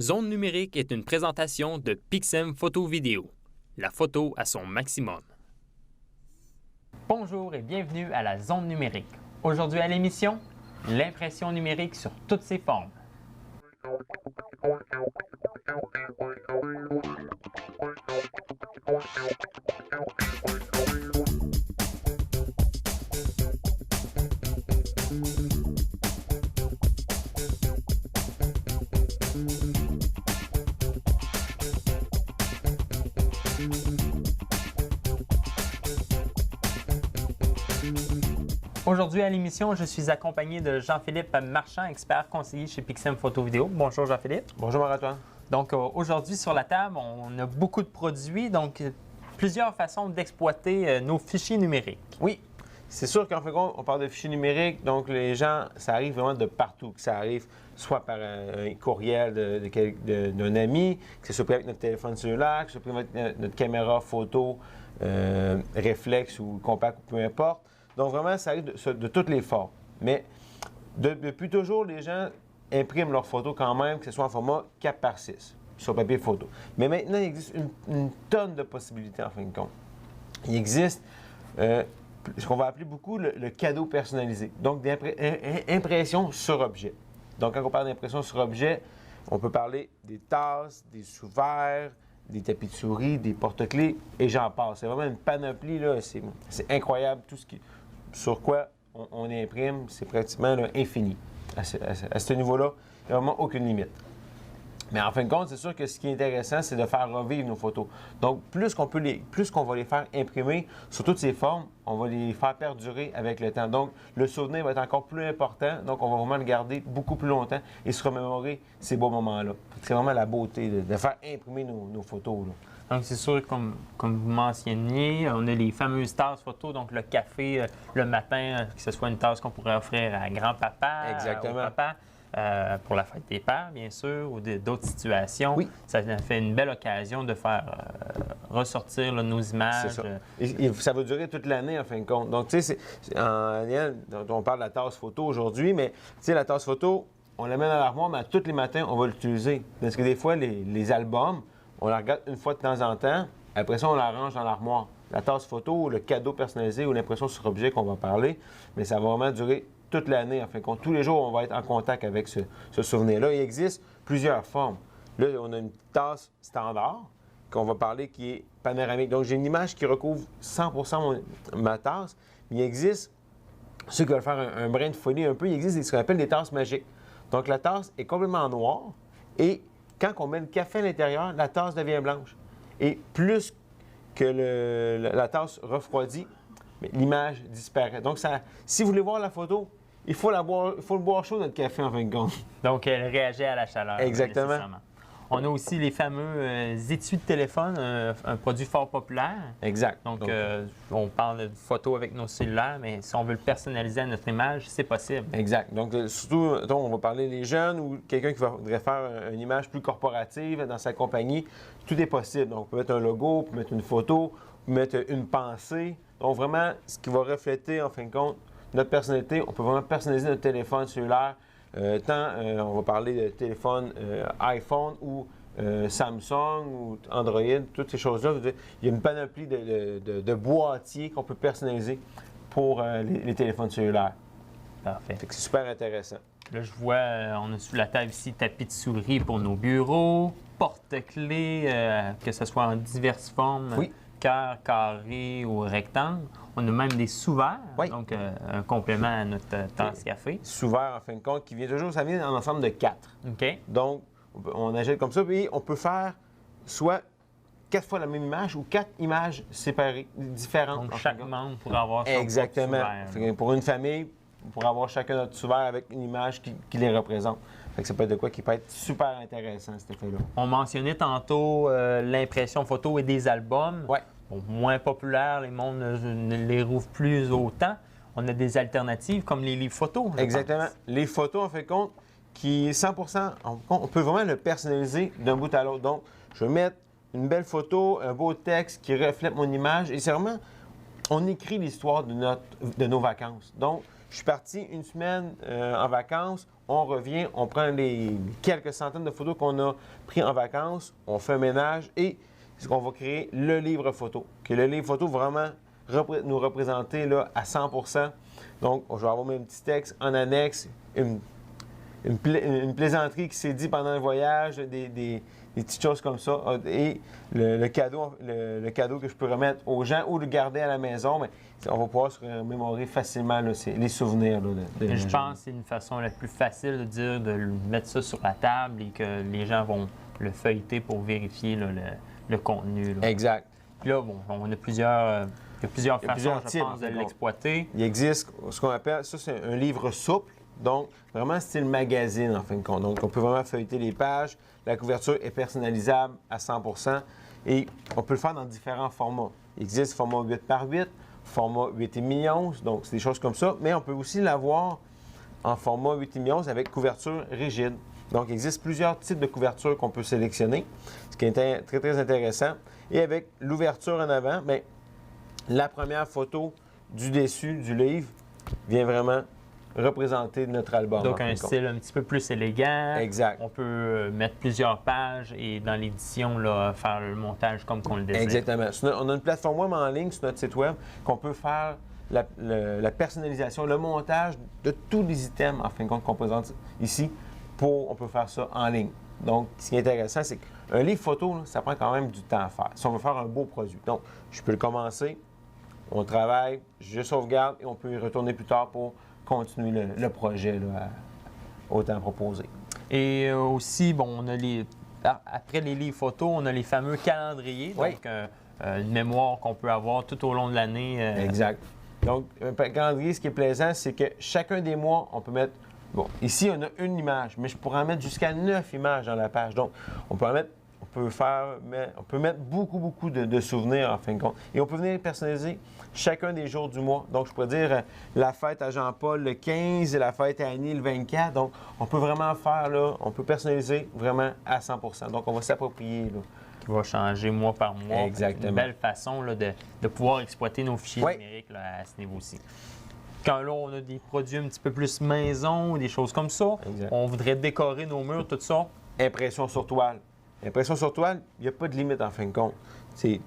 Zone numérique est une présentation de Pixem Photo Vidéo. La photo à son maximum. Bonjour et bienvenue à la Zone numérique. Aujourd'hui à l'émission, l'impression numérique sur toutes ses formes. Aujourd'hui à l'émission, je suis accompagné de Jean-Philippe Marchand, expert conseiller chez Pixem Photo Vidéo. Bonjour Jean-Philippe. Bonjour Marc-Antoine. Donc aujourd'hui sur la table, on a beaucoup de produits, donc plusieurs façons d'exploiter nos fichiers numériques. Oui, c'est sûr qu'en fait, on parle de fichiers numériques, donc les gens, ça arrive vraiment de partout. Que ça arrive soit par un courriel d'un ami, que ce soit pris avec notre téléphone cellulaire, que ce soit pris avec notre caméra photo, réflexe ou compact, peu importe. Donc vraiment, ça arrive de toutes les formes. Mais depuis toujours, les gens impriment leurs photos quand même, que ce soit en format 4x6, sur papier photo. Mais maintenant, il existe une tonne de possibilités en fin de compte. Il existe ce qu'on va appeler beaucoup le cadeau personnalisé, donc d'impression sur objet. Donc quand on parle d'impression sur objet, on peut parler des tasses, des sous-verts, des tapis de souris, des porte-clés, et j'en passe. C'est vraiment une panoplie, là, c'est incroyable tout sur quoi on imprime, c'est pratiquement là, infini. À ce niveau-là, il n'y a vraiment aucune limite. Mais en fin de compte, c'est sûr que ce qui est intéressant, c'est de faire revivre nos photos. Donc, plus qu'on va les faire imprimer sur toutes ces formes, on va les faire perdurer avec le temps. Donc, le souvenir va être encore plus important. Donc, on va vraiment le garder beaucoup plus longtemps et se remémorer ces beaux moments-là. C'est vraiment la beauté de faire imprimer nos photos, là. Donc, c'est sûr, comme vous mentionniez, on a les fameuses tasses photos, donc le café le matin, que ce soit une tasse qu'on pourrait offrir à grand-papa, Exactement. au papa, pour la fête des pères, bien sûr, ou d'autres situations. Oui. Ça fait une belle occasion de faire ressortir là, nos images. C'est ça. Et ça va durer toute l'année, en fin de compte. Donc, tu sais, on parle de la tasse photo aujourd'hui, mais tu sais, la tasse photo, on la met dans l'armoire, mais tous les matins, on va l'utiliser. Parce que des fois, les albums, on la regarde une fois de temps en temps, après ça, on la range dans l'armoire. La tasse photo, le cadeau personnalisé ou l'impression sur objet qu'on va parler, mais ça va vraiment durer toute l'année. En fin de compte, tous les jours, on va être en contact avec ce souvenir-là. Il existe plusieurs formes. Là, on a une tasse standard qu'on va parler qui est panoramique. Donc, j'ai une image qui recouvre 100% ma tasse, mais il existe, ceux qui veulent faire un brin de folie un peu, il existe ce qu'on appelle des tasses magiques. Donc, la tasse est complètement noire et quand on met le café à l'intérieur, la tasse devient blanche. Et plus que la tasse refroidit, l'image disparaît. Donc, si vous voulez voir la photo, il faut le boire chaud, notre café, en fin de compte. Donc, elle réagit à la chaleur. Exactement. On a aussi les fameux étuis de téléphone, un produit fort populaire. Exact. Donc on parle de photos avec nos cellulaires, mais si on veut le personnaliser à notre image, c'est possible. Exact. Donc, surtout, on va parler des jeunes ou quelqu'un qui voudrait faire une image plus corporative dans sa compagnie. Tout est possible. Donc, on peut mettre un logo, on peut mettre une photo, on peut mettre une pensée. Donc, vraiment, ce qui va refléter, en fin de compte, notre personnalité, on peut vraiment personnaliser notre téléphone cellulaire. On va parler de téléphone iPhone ou Samsung ou Android, toutes ces choses-là. Il y a une panoplie de boîtiers qu'on peut personnaliser pour les téléphones cellulaires. Parfait. C'est super intéressant. Là, je vois, on a sur la table ici tapis de souris pour nos bureaux, porte-clés, que ce soit en diverses formes. Oui. Cœur, carré ou rectangle. On a même des sous-verts, oui. Donc un complément à notre tasse café. Sous-verts, en fin de compte, qui vient toujours, ça vient en ensemble de 4. OK. Donc, on achète comme ça, puis on peut faire soit 4 fois la même image ou 4 images séparées, différentes. Donc, chaque membre pourrait avoir son Exactement. sous-vert. Pour une famille, on pourrait avoir chacun notre sous-vert avec une image qui les représente. Fait que ça peut être de quoi qui peut être super intéressant, cet effet-là. On mentionnait tantôt l'impression photo et des albums. Oui. Bon, moins populaires, les mondes ne les rouvent plus autant. On a des alternatives comme les livres photos. Exactement. Les photos, en fait compte, qui est 100%, on peut vraiment le personnaliser d'un bout à l'autre. Donc, je vais mettre une belle photo, un beau texte qui reflète mon image. Et c'est vraiment, on écrit l'histoire de nos vacances. Donc, je suis parti une semaine en vacances, on revient, on prend les quelques centaines de photos qu'on a pris en vacances, on fait un ménage et on va créer le livre photo. Que le livre photo vraiment nous représenter là, à 100%. Donc, je vais avoir mes petits textes en annexe, une plaisanterie qui s'est dit pendant le voyage, des petites choses comme ça. Et le cadeau que je peux remettre aux gens ou le garder à la maison, mais on va pouvoir se remémorer facilement là, les souvenirs. Là, je pense que c'est une façon la plus facile de dire de mettre ça sur la table et que les gens vont le feuilleter pour vérifier là, le contenu. Là. Exact. Puis là, bon, on a plusieurs façons, je pense, de l'exploiter. Il existe ce qu'on appelle, ça c'est un livre souple. Donc, vraiment style magazine, en fin de compte. Donc, on peut vraiment feuilleter les pages. La couverture est personnalisable à 100%. Et on peut le faire dans différents formats. Il existe format 8 par 8, format 8,5 onces. Donc, c'est des choses comme ça. Mais on peut aussi l'avoir en format 8,5 onces avec couverture rigide. Donc, il existe plusieurs types de couvertures qu'on peut sélectionner, ce qui est très, très intéressant. Et avec l'ouverture en avant, bien, la première photo du dessus du livre vient vraiment représenter notre album. Donc, un style un petit peu plus élégant. Exact. On peut mettre plusieurs pages et dans l'édition, là, faire le montage comme qu'on le désire. Exactement. On a une plateforme web en ligne sur notre site web qu'on peut faire la personnalisation, le montage de tous les items, en fin de compte, qu'on présente ici. On peut faire ça en ligne. Donc, ce qui est intéressant, c'est qu'un livre photo, là, ça prend quand même du temps à faire. Si on veut faire un beau produit. Donc, je peux le commencer, on travaille, je sauvegarde et on peut y retourner plus tard pour continuer le projet là, au temps proposé. Et aussi, bon, on a après les livres photos, on a les fameux calendriers. Oui. Donc, une mémoire qu'on peut avoir tout au long de l'année. Exact. Donc, un calendrier, ce qui est plaisant, c'est que chacun des mois, on peut mettre. Bon, ici, on a une image, mais je pourrais en mettre jusqu'à 9 images dans la page. Donc, on peut mettre beaucoup de souvenirs, en fin de compte. Et on peut venir personnaliser chacun des jours du mois. Donc, je pourrais dire la fête à Jean-Paul le 15 et la fête à Annie le 24. Donc, on peut vraiment faire, là, on peut personnaliser vraiment à 100%. Donc, on va s'approprier, là. Qui va changer mois par mois. Exactement. Une belle façon là, de pouvoir exploiter nos fichiers Oui. numériques là, à ce niveau-ci. Quand là, on a des produits un petit peu plus maison, des choses comme ça, Exact. on voudrait décorer nos murs, tout ça. Impression sur toile. Impression sur toile, il n'y a pas de limite en fin de compte.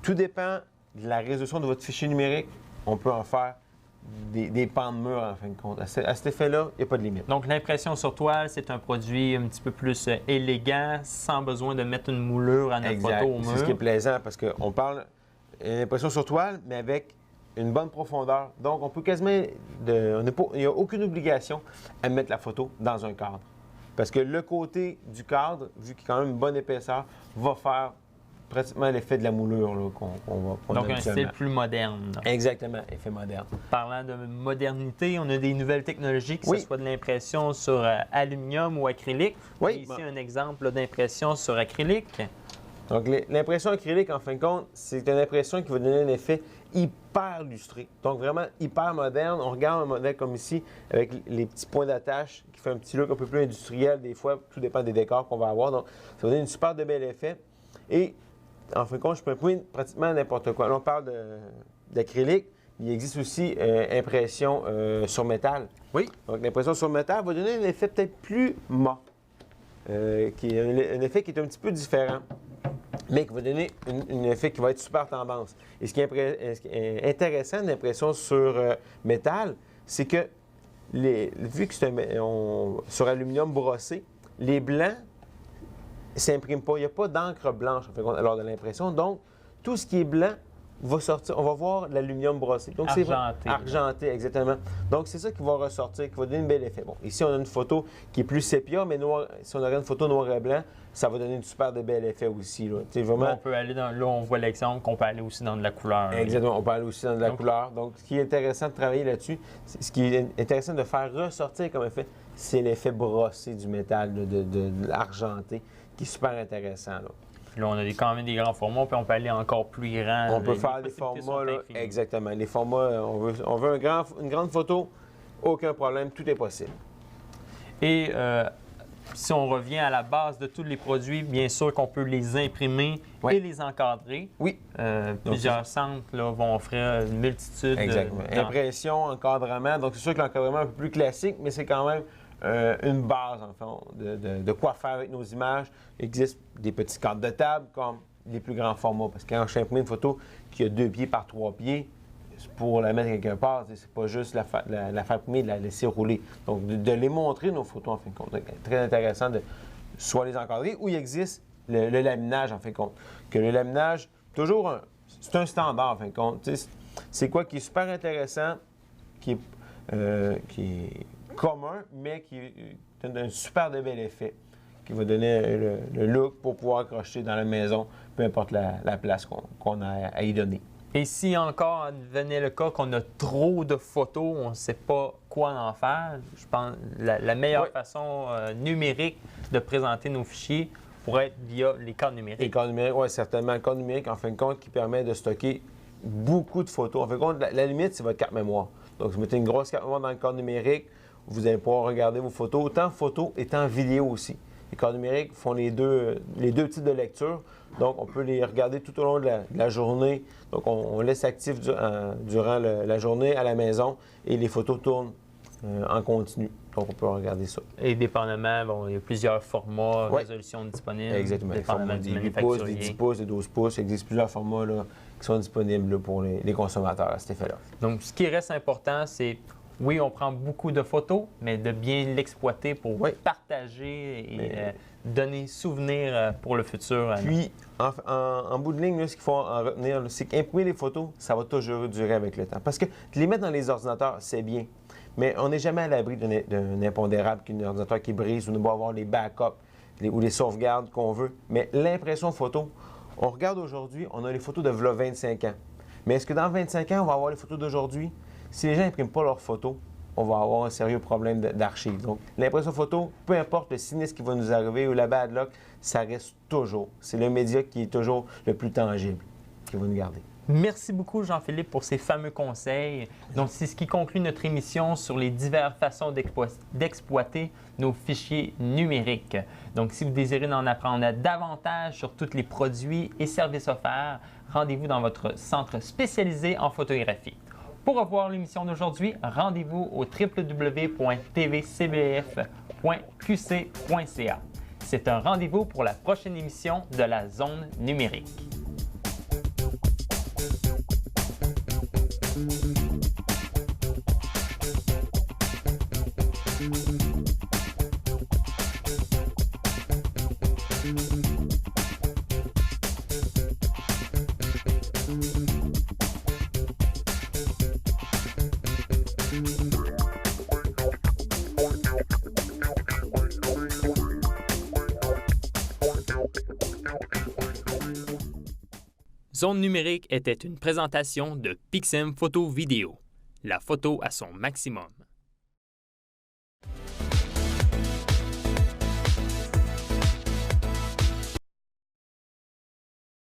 Tout dépend de la résolution de votre fichier numérique. On peut en faire des pans de mur en fin de compte. À cet effet-là, il n'y a pas de limite. Donc, l'impression sur toile, c'est un produit un petit peu plus élégant, sans besoin de mettre une moulure à notre photo au mur. C'est ce qui est plaisant parce qu'on parle d'impression sur toile, mais avec une bonne profondeur. Donc, on peut quasiment. Il n'y a aucune obligation à mettre la photo dans un cadre. Parce que le côté du cadre, vu qu'il y a quand même une bonne épaisseur, va faire pratiquement l'effet de la moulure qu'on va Donc, un style plus moderne. Là. Exactement, effet moderne. Parlant de modernité, on a des nouvelles technologies, que Oui. ce soit de l'impression sur aluminium ou acrylique. Oui. Ici, un exemple d'impression sur acrylique. Donc, l'impression acrylique, en fin de compte, c'est une impression qui va donner un effet hyper lustré. Donc, vraiment hyper moderne. On regarde un modèle comme ici, avec les petits points d'attache, qui fait un petit look un peu plus industriel des fois. Tout dépend des décors qu'on va avoir. Donc, ça va donner une super de bel effet. Et, en fin de compte, je peux imprimer pratiquement n'importe quoi. Là, on parle d'acrylique. Il existe aussi impression sur métal. Oui. Donc, l'impression sur métal va donner un effet peut-être plus mat. Qui est un effet qui est un petit peu différent, mais qui va donner un effet qui va être super tendance. Et ce qui est intéressant de l'impression sur métal, c'est que, vu que c'est sur aluminium brossé, les blancs ne s'impriment pas. Il n'y a pas d'encre blanche lors de l'impression. Donc, tout ce qui est blanc va sortir. On va voir l'aluminium brossé. Donc, Argenté. c'est argenté, exactement. Donc, c'est ça qui va ressortir, qui va donner un bel effet. Bon, ici, on a une photo qui est plus sépia, mais si on aurait une photo noir et blanc, ça va donner un super de bel effet aussi. Là. Vraiment... On peut aller là, on voit l'exemple qu'on peut aller aussi dans de la couleur. Exactement, on peut aller aussi dans de la couleur. Donc, ce qui est intéressant de travailler là-dessus, ce qui est intéressant de faire ressortir comme effet, c'est l'effet brossé du métal, de l'argenté, qui est super intéressant. Là. Puis là, on a quand même des grands formats, puis on peut aller encore plus grand. On peut faire des formats, là, exactement. Les formats, on veut une grande photo, aucun problème, tout est possible. Et Si on revient à la base de tous les produits, bien sûr qu'on peut les imprimer et les encadrer. Oui. Plusieurs centres là, vont offrir une multitude Exactement. Impression, encadrement. Donc, c'est sûr que l'encadrement est un peu plus classique, mais c'est quand même une base, en fait, de quoi faire avec nos images. Il existe des petits cadres de table comme les plus grands formats. Parce que quand je suis imprimé une photo qui a 2 pieds par 3 pieds, pour la mettre quelque part, c'est pas juste la faire imprimer, de la laisser rouler. Donc, de les montrer, nos photos, en fin de compte. Donc, très intéressant de soit les encadrer ou il existe le laminage, en fin de compte. Que le laminage, toujours, c'est un standard, en fin de compte. C'est quoi qui est super intéressant, qui est commun, mais qui donne un super de bel effet, qui va donner le look pour pouvoir accrocher dans la maison, peu importe la place qu'on a à y donner. Et si encore venait le cas qu'on a trop de photos, on ne sait pas quoi en faire, je pense que la meilleure façon numérique de présenter nos fichiers pourrait être via les cartes numériques. Les cartes numériques, oui, certainement. Le carte numérique, en fin de compte, qui permet de stocker beaucoup de photos. En fin de compte, la limite, c'est votre carte mémoire. Donc, vous mettez une grosse carte mémoire dans le carte numérique, vous allez pouvoir regarder vos photos, autant photos et en vidéo aussi. Les cartes numériques font les deux types de lecture. Donc, on peut les regarder tout au long de la journée. Donc, on laisse actif durant la journée à la maison et les photos tournent en continu. Donc, on peut regarder ça. Et dépendamment, il y a plusieurs formats, résolution disponibles. Exactement. Dépendamment des 8 pouces, des 10 pouces, des 12 pouces. Il existe plusieurs formats là, qui sont disponibles là, pour les consommateurs à cet effet-là. Donc, ce qui reste important, c'est oui, on prend beaucoup de photos, mais de bien l'exploiter pour partager et donner souvenir pour le futur. Puis, en bout de ligne, là, ce qu'il faut en retenir, c'est qu'imprimer les photos, ça va toujours durer avec le temps. Parce que de les mettre dans les ordinateurs, c'est bien. Mais on n'est jamais à l'abri d'un impondérable, qu'un ordinateur qui brise, ou on doit avoir les backups ou les sauvegardes qu'on veut. Mais l'impression photo, on regarde aujourd'hui, on a les photos de 25 ans. Mais est-ce que dans 25 ans, on va avoir les photos d'aujourd'hui? Si les gens n'impriment pas leurs photos, on va avoir un sérieux problème d'archives. Donc, l'impression photo, peu importe le sinistre qui va nous arriver ou la bad luck, ça reste toujours. C'est le média qui est toujours le plus tangible, qui va nous garder. Merci beaucoup, Jean-Philippe, pour ces fameux conseils. Donc, c'est ce qui conclut notre émission sur les diverses façons d'exploiter nos fichiers numériques. Donc, si vous désirez en apprendre davantage sur tous les produits et services offerts, rendez-vous dans votre centre spécialisé en photographie. Pour revoir l'émission d'aujourd'hui, rendez-vous au www.tvcbf.qc.ca. C'est un rendez-vous pour la prochaine émission de la Zone numérique. Zone numérique était une présentation de Pixem Photo Vidéo, la photo à son maximum.